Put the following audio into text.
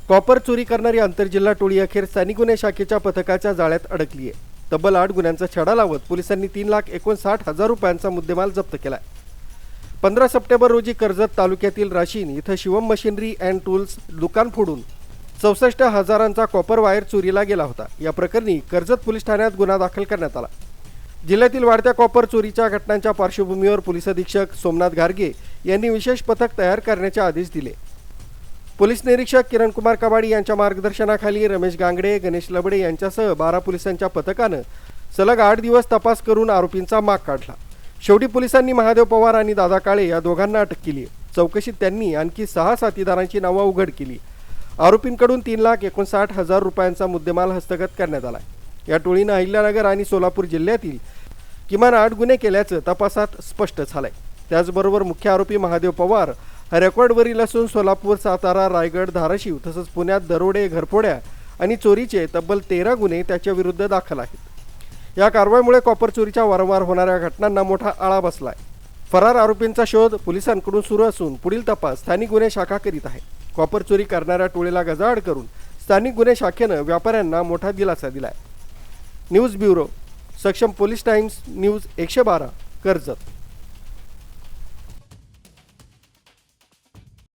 Copper चोरी करणारी आंतरजिल्हा टोळी अखेर स्थानिक गुन्हे शाखेच्या पथकाच्या जाळ्यात अडकली आहे। तब्बल 8 गुन्ह्यांचा छडा लावत पोलिसांनी 3,59,000 रुपयांचा मुद्देमाल जप्त केलाय। 15 सप्टेंबर रोजी कर्जत तालुक्यातील राशीन इथं शिवम मशिनरी अँड टूल्स दुकान फोडून 64,000चा कॉपर वायर चोरीला गेला होता। या प्रकरणी कर्जत पोलीस ठाण्यात गुन्हा दाखल करण्यात आला। जिल्ह्यातील वाढत्या कॉपर चोरीच्या घटनांच्या पार्श्वभूमीवर पोलीस अधीक्षक सोमनाथ गारगे यांनी विशेष पथक तयार करण्याचे आदेश दिले। पोलीस निरीक्षक किरण कुमार कबाडी यांच्या मार्गदर्शनाखाली रमेश गांगडे, गणेश लबडे यांच्यासह 12 पोलिसांच्या पथकानं सलग 8 दिवस तपास करून आरोपींचा माग काढला। शेवटी पोलिसांनी महादेव पवार आणि दादा काळे या दोघांना अटक केली। चौकशीत त्यांनी आणखी 6 साथीदारांची नावं उघड केली। आरोपींकडून 3,59,000 रुपयांचा मुद्देमाल हस्तगत करण्यात आला। या टोळीनं अहिल्यानगर आणि सोलापूर जिल्ह्यातील किमान 8 गुन्हे केल्याचं तपासात स्पष्ट झालंय। त्याचबरोबर मुख्य आरोपी महादेव पवार हा रेकॉर्डवरील असून सोलापूर, सातारा, रायगड, धाराशिव तसंच पुण्यात दरोडे, घरफोड्या आणि चोरीचे तब्बल 13 गुन्हे त्याच्या विरुद्ध दाखल आहेत। या कारवाईमुळे कॉपर चोरीच्या वारंवार होणाऱ्या घटनांना मोठा आळा बसलाय। फरार आरोपींचा शोध पोलिसांकडून सुरू असून पुढील तपास स्थानिक गुन्हे शाखा करीत आहे। कॉपर चोरी करणाऱ्या टोळीला गजाआड करून स्थानिक गुन्हे शाखेनं व्यापाऱ्यांना मोठा दिलासा दिलाय। न्यूज ब्युरो, सक्षम पोलीस टाइम्स, न्यूज 112, कर्जत।